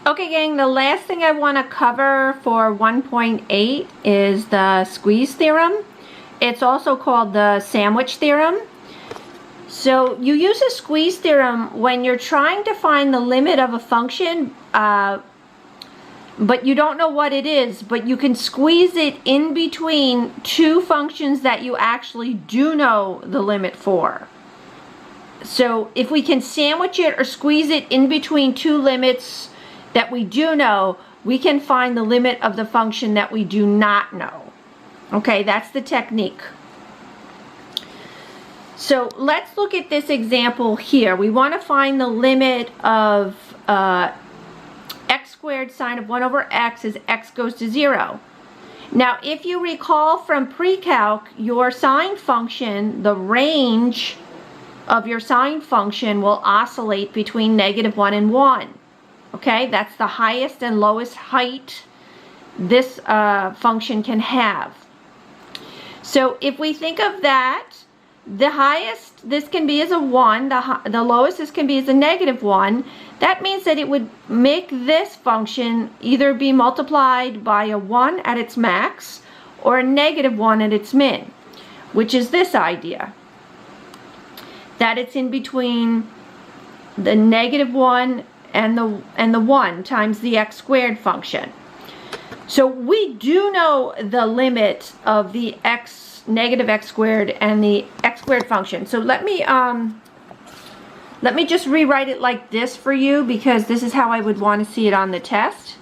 Okay, gang, the last thing I want to cover for 1.8 is the squeeze theorem. It's also called the sandwich theorem. So you use a squeeze theorem when you're trying to find the limit of a function, but you don't know what it is, but you can squeeze it in between two functions that you actually do know the limit for. So if we can sandwich it or squeeze it in between two limits that we do know, we can find the limit of the function that we do not know. Okay, that's the technique. So let's look at this example here. We want to find the limit of x squared sine of 1 over x as x goes to 0. Now, if you recall from pre-calc, your sine function, the range of your sine function will oscillate between -1 and 1. Okay, that's the highest and lowest height this function can have. So if we think of that, the highest this can be is a 1, the lowest this can be is a -1. That means that it would make this function either be multiplied by a 1 at its max or a -1 at its min, which is this idea, that it's in between the -1 and the 1 times the x squared function. So we do know the limit of the negative x squared and the x squared function. So let me just rewrite it like this for you, because this is how I would want to see it on the test.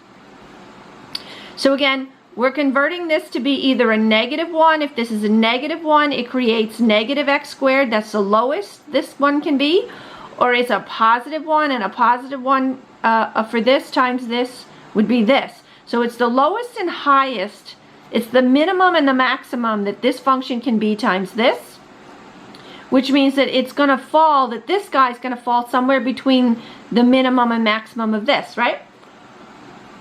So again, we're converting this to be either a -1. If this is a -1, it creates negative x squared. That's the lowest this one can be. Or it's a +1, and a +1 for this times this would be this. So it's the lowest and highest. It's the minimum and the maximum that this function can be times this, which means that it's going to fall, that this guy's going to fall somewhere between the minimum and maximum of this, right?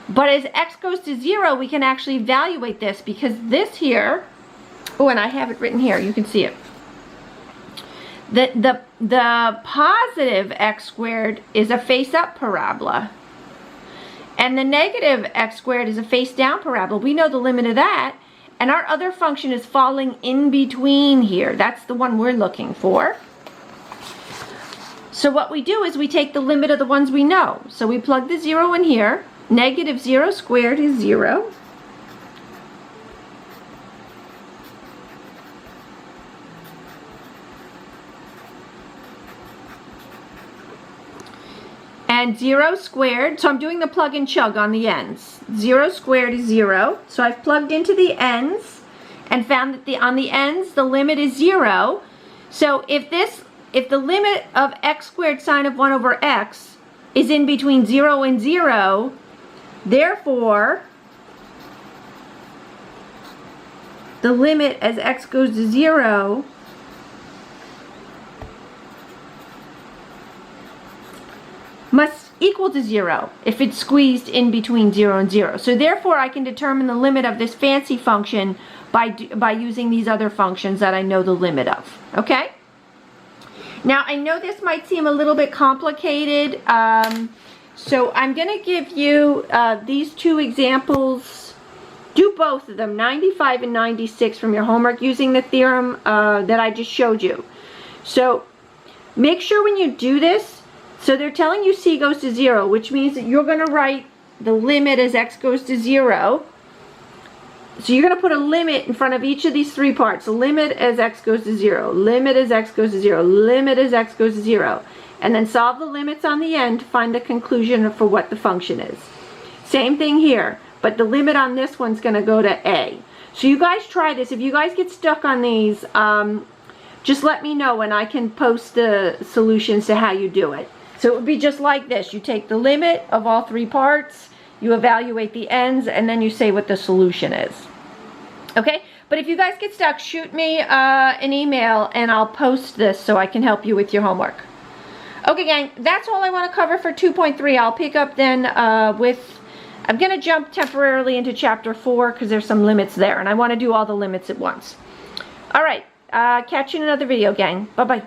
But as x goes to 0, we can actually evaluate this, because this here, oh, and I have it written here, you can see it. The positive x squared is a face-up parabola, and the negative x squared is a face-down parabola. We know the limit of that, and our other function is falling in between here. That's the one we're looking for. So what we do is we take the limit of the ones we know. So we plug the 0 in here. -0 squared is 0. And 0 squared, so I'm doing the plug and chug on the ends. 0 squared is 0. So I've plugged into the ends and found that on the ends the limit is 0. So if the limit of x squared sine of 1 over x is in between 0 and 0, therefore the limit as x goes to 0 must equal to 0 if it's squeezed in between 0 and 0. So therefore I can determine the limit of this fancy function by using these other functions that I know the limit of. Okay? Now I know this might seem a little bit complicated, so I'm going to give you these two examples. Do both of them, 95 and 96, from your homework using the theorem that I just showed you. So make sure when you do this, so they're telling you c goes to 0, which means that you're going to write the limit as x goes to 0. So you're going to put a limit in front of each of these three parts. Limit as x goes to 0, limit as x goes to 0, limit as x goes to 0. And then solve the limits on the end to find the conclusion for what the function is. Same thing here, but the limit on this one's going to go to a. So you guys try this. If you guys get stuck on these, just let me know and I can post the solutions to how you do it. So it would be just like this. You take the limit of all three parts, you evaluate the ends, and then you say what the solution is. Okay? But if you guys get stuck, shoot me an email and I'll post this so I can help you with your homework. Okay, gang, that's all I want to cover for 2.3. I'll pick up then I'm going to jump temporarily into chapter 4 because there's some limits there, and I want to do all the limits at once. All right, catch you in another video, gang. Bye-bye.